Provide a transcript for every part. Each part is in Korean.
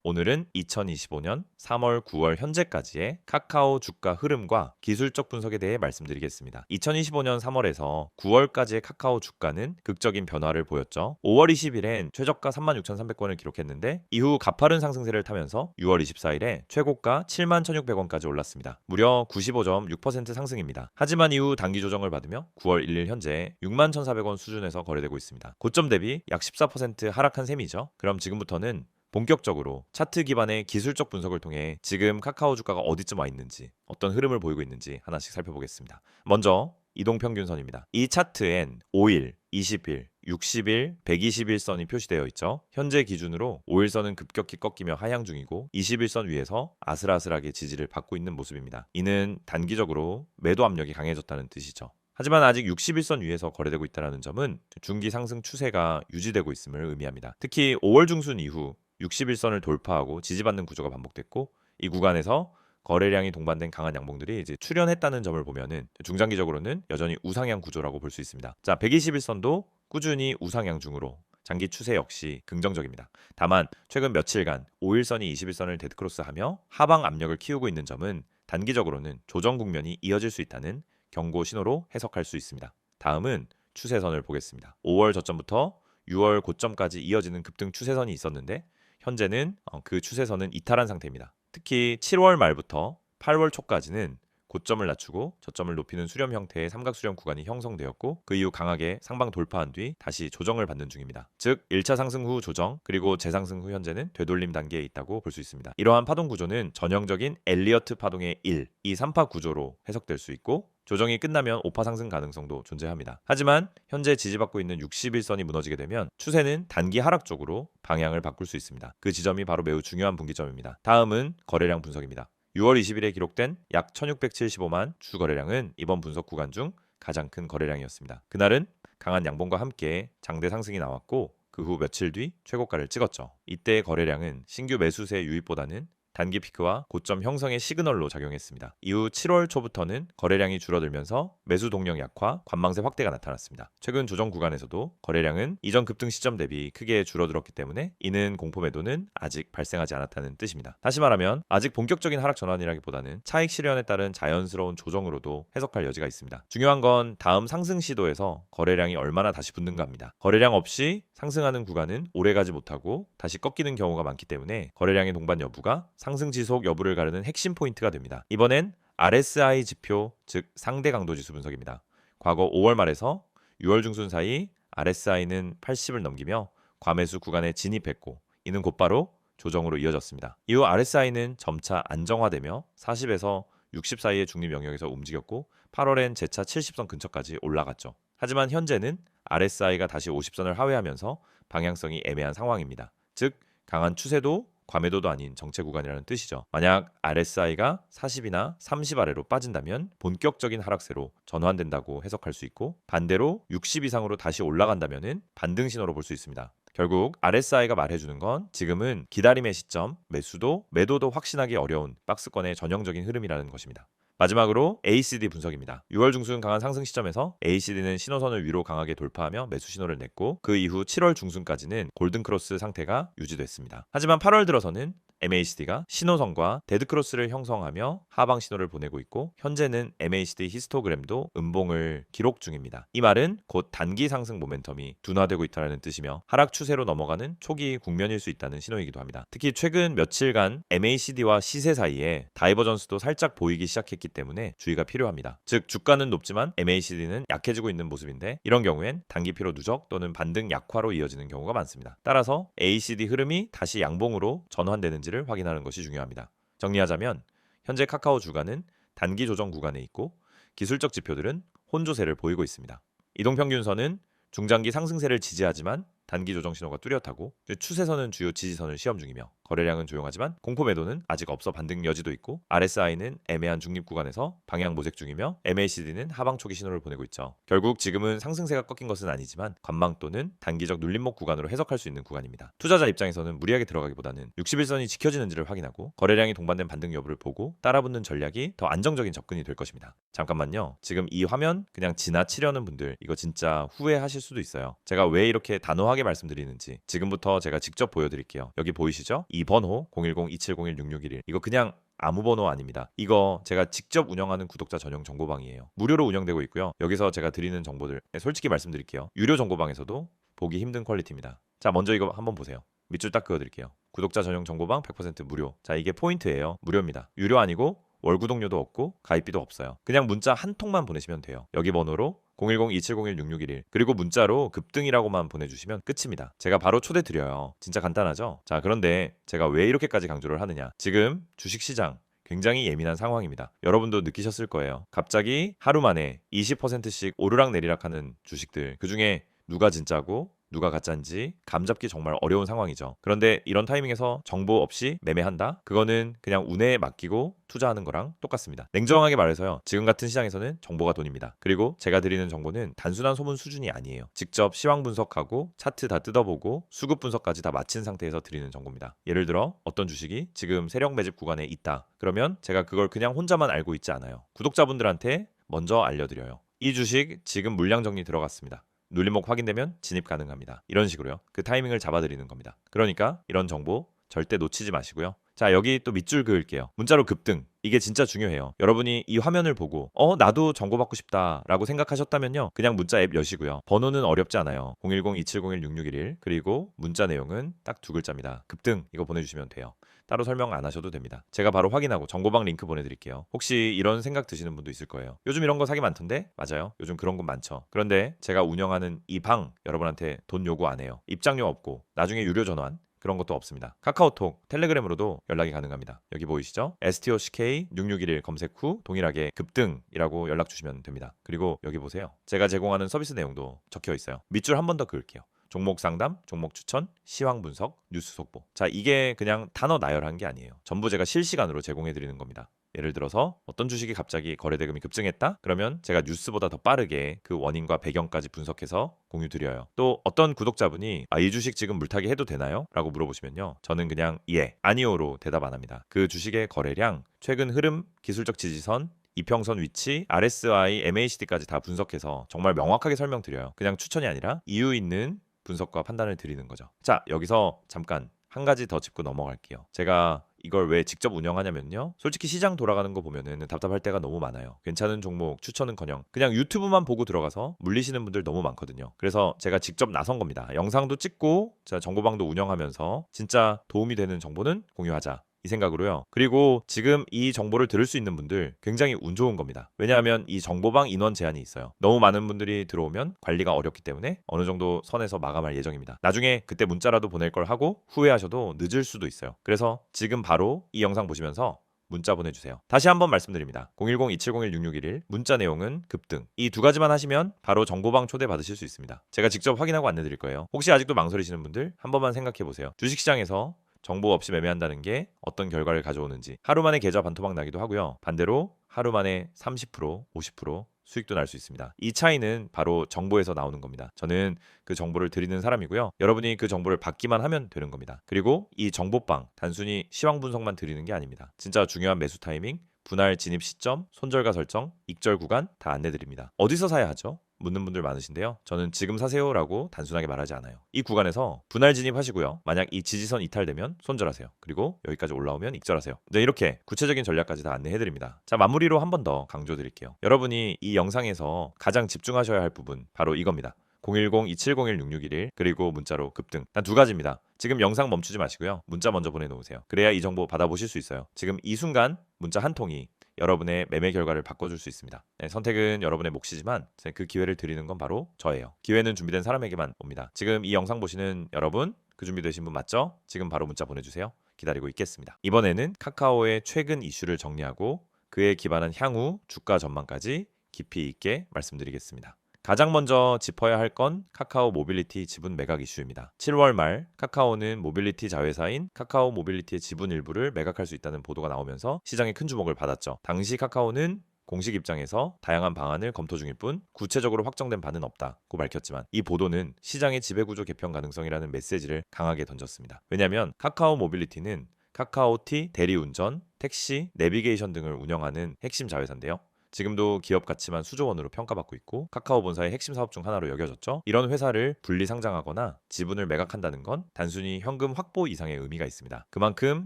오늘은 2025년 3월, 9월 현재까지의 카카오 주가 흐름과 기술적 분석에 대해 말씀드리겠습니다. 2025년 3월에서 9월까지의 카카오 주가는 극적인 변화를 보였죠. 5월 20일엔 최저가 36,300원을 기록했는데 이후 가파른 상승세를 타면서 6월 24일에 최고가 71,600원까지 올랐습니다. 무려 95.6% 상승입니다. 하지만 이후 단기 조정을 받으며 9월 1일 현재 61,400원 수준에서 거래되고 있습니다. 고점 대비 약 14% 하락한 셈이죠. 그럼 지금부터는 본격적으로 차트 기반의 기술적 분석을 통해 지금 카카오 주가가 어디쯤 와 있는지, 어떤 흐름을 보이고 있는지 하나씩 살펴보겠습니다. 먼저 이동평균선입니다. 이 차트엔 5일, 20일, 60일, 120일선이 표시되어 있죠. 현재 기준으로 5일선은 급격히 꺾이며 하향 중이고 21선 위에서 아슬아슬하게 지지를 받고 있는 모습입니다. 이는 단기적으로 매도 압력이 강해졌다는 뜻이죠. 하지만 아직 61선 위에서 거래되고 있다는 점은 중기 상승 추세가 유지되고 있음을 의미합니다. 특히 5월 중순 이후 61선을 돌파하고 지지받는 구조가 반복됐고 이 구간에서 거래량이 동반된 강한 양봉들이 이제 출현했다는 점을 보면은 중장기적으로는 여전히 우상향 구조라고 볼 수 있습니다. 자, 121선도 꾸준히 우상향 중으로 장기 추세 역시 긍정적입니다. 다만 최근 며칠간 5일선이 21선을 데드크로스하며 하방 압력을 키우고 있는 점은 단기적으로는 조정 국면이 이어질 수 있다는 경고 신호로 해석할 수 있습니다. 다음은 추세선을 보겠습니다. 5월 저점부터 6월 고점까지 이어지는 급등 추세선이 있었는데 현재는 그 추세선은 이탈한 상태입니다. 특히 7월 말부터 8월 초까지는 고점을 낮추고 저점을 높이는 수렴 형태의 삼각수렴 구간이 형성되었고 그 이후 강하게 상방 돌파한 뒤 다시 조정을 받는 중입니다. 즉 1차 상승 후 조정 그리고 재상승 후 현재는 되돌림 단계에 있다고 볼 수 있습니다. 이러한 파동 구조는 전형적인 엘리어트 파동의 1, 2, 3파 구조로 해석될 수 있고 조정이 끝나면 5파 상승 가능성도 존재합니다. 하지만 현재 지지받고 있는 61선이 무너지게 되면 추세는 단기 하락 쪽으로 방향을 바꿀 수 있습니다. 그 지점이 바로 매우 중요한 분기점입니다. 다음은 거래량 분석입니다. 6월 20일에 기록된 약 1675만 주 거래량은 이번 분석 구간 중 가장 큰 거래량이었습니다. 그날은 강한 양봉과 함께 장대 상승이 나왔고 그 후 며칠 뒤 최고가를 찍었죠. 이때의 거래량은 신규 매수세 유입보다는 단기 피크와 고점 형성의 시그널로 작용했습니다. 이후 7월 초부터는 거래량이 줄어들면서 매수 동력 약화, 관망세 확대가 나타났습니다. 최근 조정 구간에서도 거래량은 이전 급등 시점 대비 크게 줄어들었기 때문에 이는 공포 매도는 아직 발생하지 않았다는 뜻입니다. 다시 말하면 아직 본격적인 하락 전환이라기보다는 차익 실현에 따른 자연스러운 조정으로도 해석할 여지가 있습니다. 중요한 건 다음 상승 시도에서 거래량이 얼마나 다시 붙는가입니다. 거래량 없이 상승하는 구간은 오래가지 못하고 다시 꺾이는 경우가 많기 때문에 거래량의 동반 여부가 상승 지속 여부를 가르는 핵심 포인트가 됩니다. 이번엔 RSI 지표, 즉 상대 강도 지수 분석입니다. 과거 5월 말에서 6월 중순 사이 RSI는 80을 넘기며 과매수 구간에 진입했고 이는 곧바로 조정으로 이어졌습니다. 이후 RSI는 점차 안정화되며 40에서 60 사이의 중립 영역에서 움직였고 8월엔 재차 70선 근처까지 올라갔죠. 하지만 현재는 RSI가 다시 50선을 하회하면서 방향성이 애매한 상황입니다. 즉 강한 추세도 과매도도 아닌 정체 구간이라는 뜻이죠. 만약 RSI가 40이나 30 아래로 빠진다면 본격적인 하락세로 전환된다고 해석할 수 있고 반대로 60 이상으로 다시 올라간다면 반등 신호로 볼 수 있습니다. 결국 RSI가 말해주는 건 지금은 기다림의 시점, 매수도, 매도도 확신하기 어려운 박스권의 전형적인 흐름이라는 것입니다. 마지막으로 ACD 분석입니다. 6월 중순 강한 상승 시점에서 ACD는 신호선을 위로 강하게 돌파하며 매수 신호를 냈고 그 이후 7월 중순까지는 골든크로스 상태가 유지됐습니다. 하지만 8월 들어서는 MACD가 신호선과 데드크로스를 형성하며 하방 신호를 보내고 있고 현재는 MACD 히스토그램도 음봉을 기록 중입니다. 이 말은 곧 단기 상승 모멘텀이 둔화되고 있다는 뜻이며 하락 추세로 넘어가는 초기 국면일 수 있다는 신호이기도 합니다. 특히 최근 며칠간 MACD와 시세 사이에 다이버전스도 살짝 보이기 시작했기 때문에 주의가 필요합니다. 즉 주가는 높지만 MACD는 약해지고 있는 모습인데 이런 경우엔 단기 피로 누적 또는 반등 약화로 이어지는 경우가 많습니다. 따라서 ACD 흐름이 다시 양봉으로 전환되는지 를 확인하는 것이 중요합니다. 정리하자면 현재 카카오 주가는 단기 조정 구간에 있고 기술적 지표들은 혼조세를 보이고 있습니다. 이동평균선은 중장기 상승세를 지지하지만 단기 조정 신호가 뚜렷하고 추세선은 주요 지지선을 시험 중이며 거래량은 조용하지만 공포 매도는 아직 없어 반등 여지도 있고 RSI는 애매한 중립 구간에서 방향 모색 중이며 MACD는 하방 초기 신호를 보내고 있죠. 결국 지금은 상승세가 꺾인 것은 아니지만 관망 또는 단기적 눌림목 구간으로 해석할 수 있는 구간입니다. 투자자 입장에서는 무리하게 들어가기보다는 61선이 지켜지는지를 확인하고 거래량이 동반된 반등 여부를 보고 따라붙는 전략이 더 안정적인 접근이 될 것입니다. 잠깐만요. 지금 이 화면 그냥 지나치려는 분들 이거 진짜 후회하실 수도 있어요. 제가 왜 이렇게 단호하게 말씀드리는지 지금부터 제가 직접 보여드릴게요. 여기 보이시죠? 이 번호 010-2701-6611 이거 그냥 아무 번호 아닙니다. 이거 제가 직접 운영하는 구독자 전용 정보방이에요. 무료로 운영되고 있고요. 여기서 제가 드리는 정보들 솔직히 말씀드릴게요. 유료 정보방에서도 보기 힘든 퀄리티입니다. 자, 먼저 이거 한번 보세요. 밑줄 딱 그어드릴게요. 구독자 전용 정보방 100% 무료. 자, 이게 포인트예요. 무료입니다. 유료 아니고 월 구독료도 없고 가입비도 없어요. 그냥 문자 한 통만 보내시면 돼요. 여기 번호로 010-2701-6611 그리고 문자로 급등이라고만 보내주시면 끝입니다. 제가 바로 초대 드려요. 진짜 간단하죠? 자, 그런데 제가 왜 이렇게까지 강조를 하느냐? 지금 주식시장 굉장히 예민한 상황입니다. 여러분도 느끼셨을 거예요. 갑자기 하루 만에 20%씩 오르락내리락 하는 주식들, 그중에 누가 진짜고 누가 가짜인지 감잡기 정말 어려운 상황이죠. 그런데 이런 타이밍에서 정보 없이 매매한다? 그거는 그냥 운에 맡기고 투자하는 거랑 똑같습니다. 냉정하게 말해서요. 지금 같은 시장에서는 정보가 돈입니다. 그리고 제가 드리는 정보는 단순한 소문 수준이 아니에요. 직접 시황 분석하고 차트 다 뜯어보고 수급 분석까지 다 마친 상태에서 드리는 정보입니다. 예를 들어 어떤 주식이 지금 세력 매집 구간에 있다. 그러면 제가 그걸 그냥 혼자만 알고 있지 않아요. 구독자분들한테 먼저 알려드려요. 이 주식 지금 물량 정리 들어갔습니다. 눌림목 확인되면 진입 가능합니다. 이런 식으로요. 그 타이밍을 잡아드리는 겁니다. 그러니까 이런 정보 절대 놓치지 마시고요. 자, 여기 또 밑줄 그을게요. 문자로 급등. 이게 진짜 중요해요. 여러분이 이 화면을 보고 나도 정보 받고 싶다 라고 생각하셨다면요. 그냥 문자 앱 여시고요. 번호는 어렵지 않아요. 010-2701-6611 그리고 문자 내용은 딱 두 글자입니다. 급등 이거 보내주시면 돼요. 따로 설명 안 하셔도 됩니다. 제가 바로 확인하고 정보방 링크 보내드릴게요. 혹시 이런 생각 드시는 분도 있을 거예요. 요즘 이런 거 사기 많던데? 맞아요. 요즘 그런 건 많죠. 그런데 제가 운영하는 이 방 여러분한테 돈 요구 안 해요. 입장료 없고 나중에 유료 전환 그런 것도 없습니다. 카카오톡, 텔레그램으로도 연락이 가능합니다. 여기 보이시죠? STOCK6611 검색 후 동일하게 급등이라고 연락 주시면 됩니다. 그리고 여기 보세요. 제가 제공하는 서비스 내용도 적혀 있어요. 밑줄 한 번 더 그을게요. 종목 상담, 종목 추천, 시황 분석, 뉴스 속보. 자, 이게 그냥 단어 나열한 게 아니에요. 전부 제가 실시간으로 제공해 드리는 겁니다. 예를 들어서 어떤 주식이 갑자기 거래 대금이 급증했다? 그러면 제가 뉴스보다 더 빠르게 그 원인과 배경까지 분석해서 공유 드려요. 또 어떤 구독자분이 이 주식 지금 물타기 해도 되나요? 라고 물어보시면요. 저는 그냥 예, 아니오로 대답 안 합니다. 그 주식의 거래량, 최근 흐름, 기술적 지지선, 이평선 위치, RSI, MACD까지 다 분석해서 정말 명확하게 설명드려요. 그냥 추천이 아니라 이유 있는 분석과 판단을 드리는 거죠. 자, 여기서 잠깐 한 가지 더 짚고 넘어갈게요. 제가 이걸 왜 직접 운영하냐면요. 솔직히 시장 돌아가는 거 보면은 답답할 때가 너무 많아요. 괜찮은 종목 추천은커녕 그냥 유튜브만 보고 들어가서 물리시는 분들 너무 많거든요. 그래서 제가 직접 나선 겁니다. 영상도 찍고 제가 정보방도 운영하면서 진짜 도움이 되는 정보는 공유하자. 이 생각으로요. 그리고 지금 이 정보를 들을 수 있는 분들 굉장히 운 좋은 겁니다. 왜냐하면 이 정보방 인원 제한이 있어요. 너무 많은 분들이 들어오면 관리가 어렵기 때문에 어느 정도 선에서 마감할 예정입니다. 나중에 그때 문자라도 보낼 걸 하고 후회하셔도 늦을 수도 있어요. 그래서 지금 바로 이 영상 보시면서 문자 보내주세요. 다시 한번 말씀드립니다. 010-2701-6611 문자 내용은 급등. 이 두 가지만 하시면 바로 정보방 초대 받으실 수 있습니다. 제가 직접 확인하고 안내 드릴 거예요. 혹시 아직도 망설이시는 분들 한 번만 생각해 보세요. 주식시장에서 정보 없이 매매한다는 게 어떤 결과를 가져오는지. 하루 만에 계좌 반토막 나기도 하고요. 반대로 하루 만에 30%, 50% 수익도 날 수 있습니다. 이 차이는 바로 정보에서 나오는 겁니다. 저는 그 정보를 드리는 사람이고요. 여러분이 그 정보를 받기만 하면 되는 겁니다. 그리고 이 정보방 단순히 시황 분석만 드리는 게 아닙니다. 진짜 중요한 매수 타이밍, 분할 진입 시점, 손절가 설정, 익절 구간 다 안내드립니다. 어디서 사야 하죠? 묻는 분들 많으신데요. 저는 지금 사세요라고 단순하게 말하지 않아요. 이 구간에서 분할 진입하시고요. 만약 이 지지선 이탈되면 손절하세요. 그리고 여기까지 올라오면 익절하세요. 네, 이렇게 구체적인 전략까지 다 안내해드립니다. 자, 마무리로 한 번 더 강조드릴게요. 여러분이 이 영상에서 가장 집중하셔야 할 부분 바로 이겁니다. 010-2701-6611 그리고 문자로 급등. 단 두 가지입니다. 지금 영상 멈추지 마시고요. 문자 먼저 보내놓으세요. 그래야 이 정보 받아보실 수 있어요. 지금 이 순간 문자 한 통이 여러분의 매매 결과를 바꿔줄 수 있습니다. 네, 선택은 여러분의 몫이지만 그 기회를 드리는 건 바로 저예요. 기회는 준비된 사람에게만 옵니다. 지금 이 영상 보시는 여러분, 그 준비되신 분 맞죠? 지금 바로 문자 보내주세요. 기다리고 있겠습니다. 이번에는 카카오의 최근 이슈를 정리하고 그에 기반한 향후 주가 전망까지 깊이 있게 말씀드리겠습니다. 가장 먼저 짚어야 할 건 카카오 모빌리티 지분 매각 이슈입니다. 7월 말 카카오는 모빌리티 자회사인 카카오 모빌리티의 지분 일부를 매각할 수 있다는 보도가 나오면서 시장에 큰 주목을 받았죠. 당시 카카오는 공식 입장에서 다양한 방안을 검토 중일 뿐 구체적으로 확정된 바는 없다고 밝혔지만 이 보도는 시장의 지배구조 개편 가능성이라는 메시지를 강하게 던졌습니다. 왜냐하면 카카오 모빌리티는 카카오티 대리운전, 택시, 내비게이션 등을 운영하는 핵심 자회사인데요. 지금도 기업 가치만 수조 원으로 평가받고 있고 카카오 본사의 핵심 사업 중 하나로 여겨졌죠. 이런 회사를 분리 상장하거나 지분을 매각한다는 건 단순히 현금 확보 이상의 의미가 있습니다. 그만큼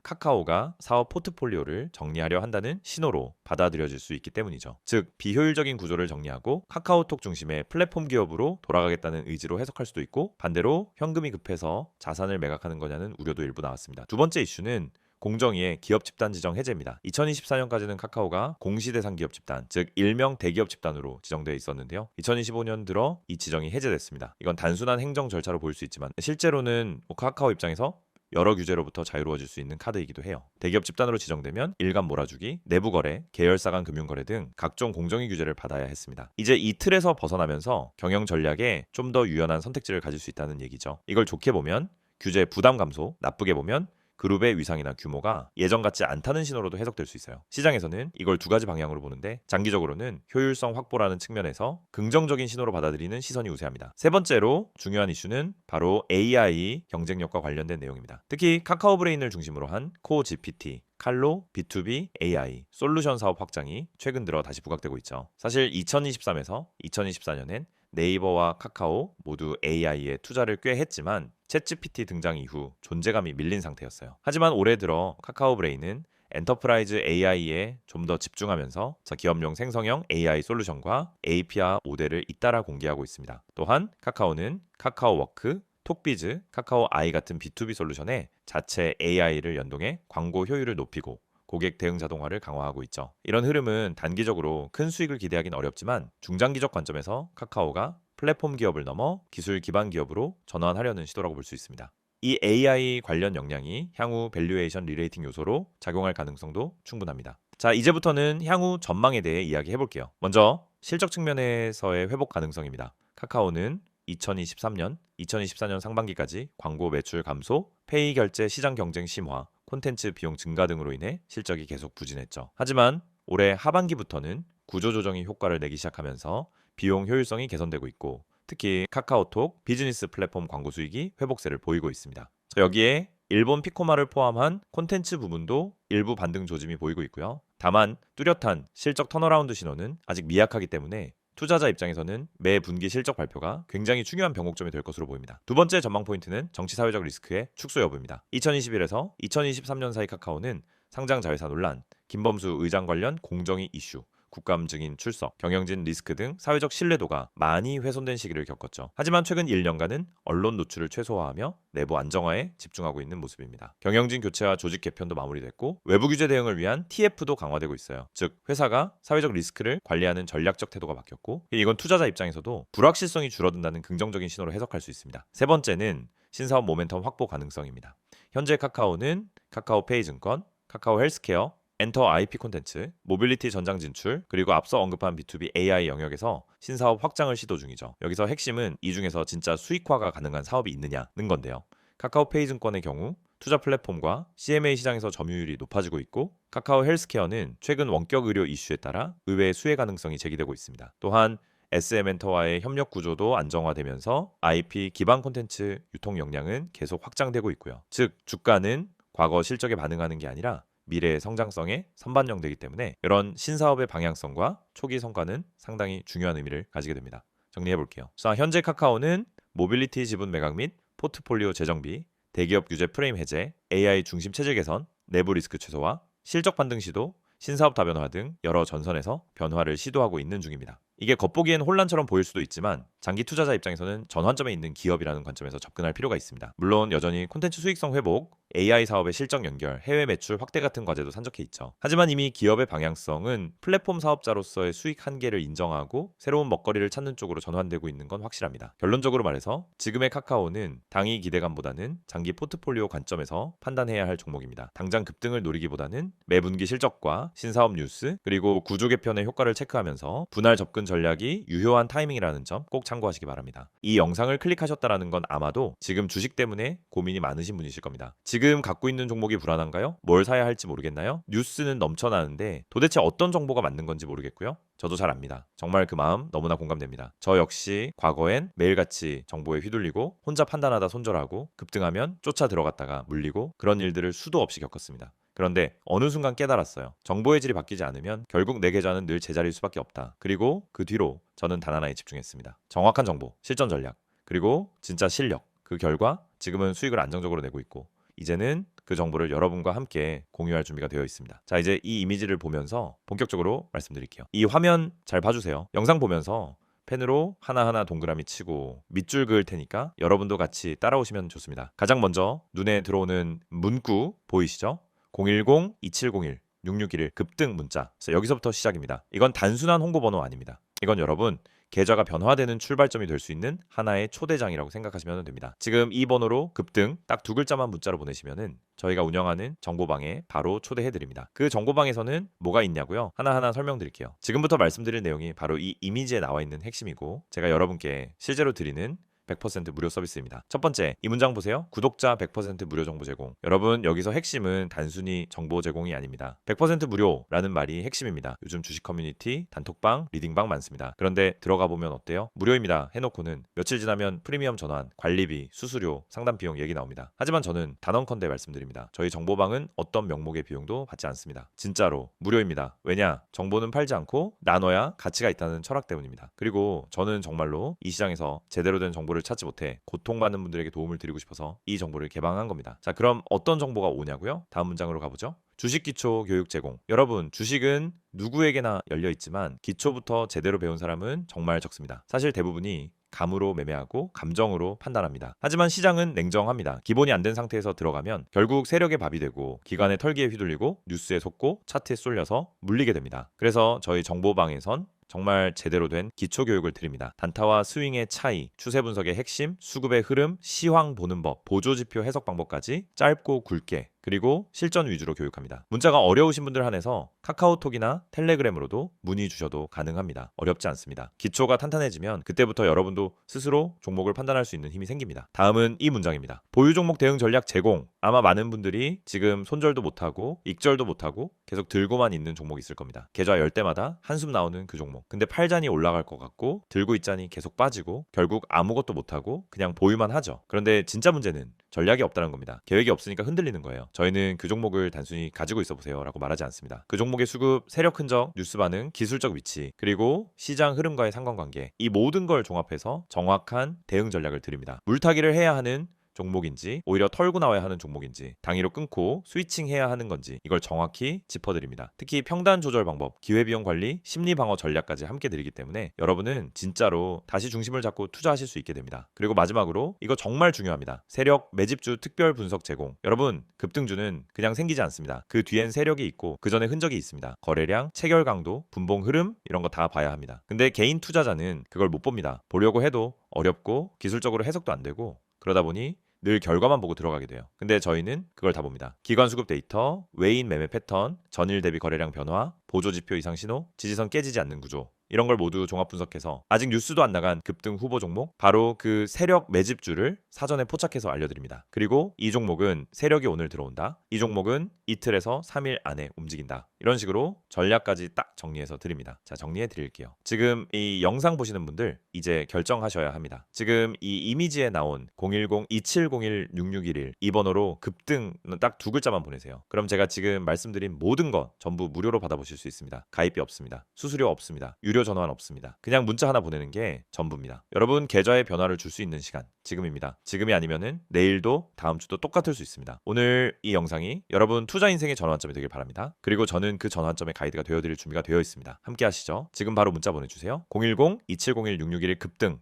카카오가 사업 포트폴리오를 정리하려 한다는 신호로 받아들여질 수 있기 때문이죠. 즉 비효율적인 구조를 정리하고 카카오톡 중심의 플랫폼 기업으로 돌아가겠다는 의지로 해석할 수도 있고, 반대로 현금이 급해서 자산을 매각하는 거냐는 우려도 일부 나왔습니다. 두 번째 이슈는 공정위의 기업 집단 지정 해제입니다. 2024년까지는 카카오가 공시대상 기업 집단, 즉 일명 대기업 집단으로 지정되어 있었는데요. 2025년 들어 이 지정이 해제됐습니다. 이건 단순한 행정 절차로 보일 수 있지만 실제로는 카카오 입장에서 여러 규제로부터 자유로워질 수 있는 카드이기도 해요. 대기업 집단으로 지정되면 일감 몰아주기, 내부 거래, 계열사 간 금융 거래 등 각종 공정위 규제를 받아야 했습니다. 이제 이 틀에서 벗어나면서 경영 전략에 좀 더 유연한 선택지를 가질 수 있다는 얘기죠. 이걸 좋게 보면 규제 부담 감소, 나쁘게 보면 그룹의 위상이나 규모가 예전 같지 않다는 신호로도 해석될 수 있어요. 시장에서는 이걸 두 가지 방향으로 보는데 장기적으로는 효율성 확보라는 측면에서 긍정적인 신호로 받아들이는 시선이 우세합니다. 세 번째로 중요한 이슈는 바로 AI 경쟁력과 관련된 내용입니다. 특히 카카오 브레인을 중심으로 한 코어 GPT, 칼로, B2B, AI, 솔루션 사업 확장이 최근 들어 다시 부각되고 있죠. 사실 2023에서 2024년엔 네이버와 카카오 모두 AI에 투자를 꽤 했지만 챗GPT 등장 이후 존재감이 밀린 상태였어요. 하지만 올해 들어 카카오 브레인은 엔터프라이즈 AI에 좀 더 집중하면서 기업용 생성형 AI 솔루션과 API 모델을 잇따라 공개하고 있습니다. 또한 카카오는 카카오워크, 톡비즈, 카카오 아이 같은 B2B 솔루션에 자체 AI를 연동해 광고 효율을 높이고 고객 대응 자동화를 강화하고 있죠. 이런 흐름은 단기적으로 큰 수익을 기대하기는 어렵지만 중장기적 관점에서 카카오가 플랫폼 기업을 넘어 기술 기반 기업으로 전환하려는 시도라고 볼 수 있습니다. 이 AI 관련 역량이 향후 밸류에이션 리레이팅 요소로 작용할 가능성도 충분합니다. 자, 이제부터는 향후 전망에 대해 이야기해 볼게요. 먼저 실적 측면에서의 회복 가능성입니다. 카카오는 2023년, 2024년 상반기까지 광고 매출 감소, 페이 결제 시장 경쟁 심화, 콘텐츠 비용 증가 등으로 인해 실적이 계속 부진했죠. 하지만 올해 하반기부터는 구조조정이 효과를 내기 시작하면서 비용 효율성이 개선되고 있고, 특히 카카오톡 비즈니스 플랫폼 광고 수익이 회복세를 보이고 있습니다. 여기에 일본 피코마를 포함한 콘텐츠 부분도 일부 반등 조짐이 보이고 있고요. 다만 뚜렷한 실적 턴어라운드 신호는 아직 미약하기 때문에 투자자 입장에서는 매 분기 실적 발표가 굉장히 중요한 변곡점이 될 것으로 보입니다. 두 번째 전망 포인트는 정치 사회적 리스크의 축소 여부입니다. 2021에서 2023년 사이 카카오는 상장 자회사 논란, 김범수 의장 관련 공정위 이슈, 국감 증인 출석, 경영진 리스크 등 사회적 신뢰도가 많이 훼손된 시기를 겪었죠. 하지만 최근 1년간은 언론 노출을 최소화하며 내부 안정화에 집중하고 있는 모습입니다. 경영진 교체와 조직 개편도 마무리됐고 외부 규제 대응을 위한 TF도 강화되고 있어요. 즉 회사가 사회적 리스크를 관리하는 전략적 태도가 바뀌었고, 이건 투자자 입장에서도 불확실성이 줄어든다는 긍정적인 신호로 해석할 수 있습니다. 세 번째는 신사업 모멘텀 확보 가능성입니다. 현재 카카오는 카카오페이 증권, 카카오 헬스케어, 엔터 IP 콘텐츠, 모빌리티 전장 진출, 그리고 앞서 언급한 B2B AI 영역에서 신사업 확장을 시도 중이죠. 여기서 핵심은 이 중에서 진짜 수익화가 가능한 사업이 있느냐는 건데요. 카카오페이 증권의 경우 투자 플랫폼과 CMA 시장에서 점유율이 높아지고 있고, 카카오 헬스케어는 최근 원격 의료 이슈에 따라 의외의 수혜 가능성이 제기되고 있습니다. 또한 SM엔터와의 협력 구조도 안정화되면서 IP 기반 콘텐츠 유통 역량은 계속 확장되고 있고요. 즉 주가는 과거 실적에 반응하는 게 아니라 미래의 성장성에 선반영되기 때문에 이런 신사업의 방향성과 초기 성과는 상당히 중요한 의미를 가지게 됩니다. 정리해 볼게요. 현재 카카오는 모빌리티 지분 매각 및 포트폴리오 재정비, 대기업 규제 프레임 해제, AI 중심 체제 개선, 내부 리스크 최소화, 실적 반등 시도, 신사업 다변화 등 여러 전선에서 변화를 시도하고 있는 중입니다. 이게 겉보기엔 혼란처럼 보일 수도 있지만 장기 투자자 입장에서는 전환점에 있는 기업이라는 관점에서 접근할 필요가 있습니다. 물론 여전히 콘텐츠 수익성 회복, AI 사업의 실적 연결, 해외 매출 확대 같은 과제도 산적해 있죠. 하지만 이미 기업의 방향성은 플랫폼 사업자로서의 수익 한계를 인정하고 새로운 먹거리를 찾는 쪽으로 전환되고 있는 건 확실합니다. 결론적으로 말해서 지금의 카카오는 당위 기대감보다는 장기 포트폴리오 관점에서 판단해야 할 종목입니다. 당장 급등을 노리기보다는 매분기 실적과 신사업 뉴스, 그리고 구조 개편의 효과를 체크하면서 분할 접근 전략이 유효한 타이밍이라는 점 꼭 참고하시기 바랍니다. 이 영상을 클릭하셨다는 건 아마도 지금 주식 때문에 고민이 많으신 분이실 겁니다. 지금 갖고 있는 종목이 불안한가요? 뭘 사야 할지 모르겠나요? 뉴스는 넘쳐나는데 도대체 어떤 정보가 맞는 건지 모르겠고요. 저도 잘 압니다. 정말 그 마음 너무나 공감됩니다. 저 역시 과거엔 매일같이 정보에 휘둘리고 혼자 판단하다 손절하고 급등하면 쫓아 들어갔다가 물리고 그런 일들을 수도 없이 겪었습니다. 그런데 어느 순간 깨달았어요. 정보의 질이 바뀌지 않으면 결국 내 계좌는 늘 제자리일 수밖에 없다. 그리고 그 뒤로 저는 단 하나에 집중했습니다. 정확한 정보, 실전 전략, 그리고 진짜 실력. 그 결과 지금은 수익을 안정적으로 내고 있고 이제는 그 정보를 여러분과 함께 공유할 준비가 되어 있습니다. 자, 이제 이 이미지를 보면서 본격적으로 말씀드릴게요. 이 화면 잘 봐주세요. 영상 보면서 펜으로 하나하나 동그라미 치고 밑줄 그을 테니까 여러분도 같이 따라오시면 좋습니다. 가장 먼저 눈에 들어오는 문구 보이시죠? 010-2701-6621 급등 문자. 그래서 여기서부터 시작입니다. 이건 단순한 홍보번호 아닙니다. 이건 여러분 계좌가 변화되는 출발점이 될 수 있는 하나의 초대장이라고 생각하시면 됩니다. 지금 이 번호로 급등 딱 두 글자만 문자로 보내시면은 저희가 운영하는 정보방에 바로 초대해드립니다. 그 정보방에서는 뭐가 있냐고요? 하나하나 설명드릴게요. 지금부터 말씀드릴 내용이 바로 이 이미지에 나와 있는 핵심이고 제가 여러분께 실제로 드리는 100% 무료 서비스입니다. 첫 번째, 이 문장 보세요. 구독자 100% 무료 정보 제공. 여러분, 여기서 핵심은 단순히 정보 제공이 아닙니다. 100% 무료라는 말이 핵심입니다. 요즘 주식 커뮤니티, 단톡방, 리딩방 많습니다. 그런데 들어가 보면 어때요? 무료입니다 해놓고는 며칠 지나면 프리미엄 전환, 관리비, 수수료, 상담 비용 얘기 나옵니다. 하지만 저는 단언컨대 말씀드립니다. 저희 정보방은 어떤 명목의 비용도 받지 않습니다. 진짜로 무료입니다. 왜냐? 정보는 팔지 않고 나눠야 가치가 있다는 철학 때문입니다. 그리고 저는 정말로 이 시장에서 제대로 된 정보를 찾지 못해 고통받는 분들에게 도움을 드리고 싶어서 이 정보를 개방한 겁니다. 자, 그럼 어떤 정보가 오냐고요? 다음 문장으로 가보죠. 주식 기초 교육 제공. 여러분, 주식은 누구에게나 열려 있지만 기초부터 제대로 배운 사람은 정말 적습니다. 사실 대부분이 감으로 매매하고 감정으로 판단합니다. 하지만 시장은 냉정합니다. 기본이 안 된 상태에서 들어가면 결국 세력의 밥이 되고 기관의 털기에 휘둘리고 뉴스에 속고 차트에 쏠려서 물리게 됩니다. 그래서 저희 정보방에선 정말 제대로 된 기초 교육을 드립니다. 단타와 스윙의 차이, 추세 분석의 핵심, 수급의 흐름, 시황 보는 법, 보조 지표 해석 방법까지 짧고 굵게 그리고 실전 위주로 교육합니다. 문자가 어려우신 분들 한해서 카카오톡이나 텔레그램으로도 문의 주셔도 가능합니다. 어렵지 않습니다. 기초가 탄탄해지면 그때부터 여러분도 스스로 종목을 판단할 수 있는 힘이 생깁니다. 다음은 이 문장입니다. 보유 종목 대응 전략 제공. 아마 많은 분들이 지금 손절도 못하고 익절도 못하고 계속 들고만 있는 종목이 있을 겁니다. 계좌 열 때마다 한숨 나오는 그 종목. 근데 팔자니 올라갈 것 같고 들고 있자니 계속 빠지고 결국 아무것도 못하고 그냥 보유만 하죠. 그런데 진짜 문제는 전략이 없다는 겁니다. 계획이 없으니까 흔들리는 거예요. 저희는 그 종목을 단순히 가지고 있어 보세요 라고 말하지 않습니다. 그 종목의 수급, 세력 흔적, 뉴스 반응, 기술적 위치, 그리고 시장 흐름과의 상관관계, 이 모든 걸 종합해서 정확한 대응 전략을 드립니다. 물타기를 해야 하는 종목인지 오히려 털고 나와야 하는 종목인지 당위로 끊고 스위칭해야 하는 건지 이걸 정확히 짚어드립니다. 특히 평단 조절 방법, 기회비용 관리, 심리 방어 전략까지 함께 드리기 때문에 여러분은 진짜로 다시 중심을 잡고 투자하실 수 있게 됩니다. 그리고 마지막으로 이거 정말 중요합니다. 세력 매집주 특별 분석 제공. 여러분, 급등주는 그냥 생기지 않습니다. 그 뒤엔 세력이 있고 그 전에 흔적이 있습니다. 거래량, 체결 강도, 분봉 흐름 이런 거 다 봐야 합니다. 근데 개인 투자자는 그걸 못 봅니다. 보려고 해도 어렵고 기술적으로 해석도 안 되고 그러다 보니 늘 결과만 보고 들어가게 돼요. 근데 저희는 그걸 다 봅니다. 기관 수급 데이터, 외인 매매 패턴, 전일 대비 거래량 변화, 보조 지표 이상 신호, 지지선 깨지지 않는 구조 이런 걸 모두 종합 분석해서 아직 뉴스도 안 나간 급등 후보 종목 바로 그 세력 매집주를 사전에 포착해서 알려드립니다. 그리고 이 종목은 세력이 오늘 들어온다. 이 종목은 이틀에서 3일 안에 움직인다. 이런 식으로 전략까지 딱 정리해서 드립니다. 자, 정리해 드릴게요. 지금 이 영상 보시는 분들 이제 결정하셔야 합니다. 지금 이 이미지에 나온 010-2701-6611 이 번호로 급등 딱 두 글자만 보내세요. 그럼 제가 지금 말씀드린 모든 것 전부 무료로 받아보실 수 있습니다. 가입비 없습니다. 수수료 없습니다. 유료 전환 없습니다. 그냥 문자 하나 보내는 게 전부입니다. 여러분 계좌에 변화를 줄 수 있는 시간 지금입니다. 지금이 아니면은 내일도 다음 주도 똑같을 수 있습니다. 오늘 이 영상이 여러분 투자 인생의 전환점이 되길 바랍니다. 그리고 저는 그 전환점의 가이드가 되어드릴 준비가 되어 있습니다. 함께 하시죠. 지금 바로 문자 보내주세요. 010-2701-6611 급등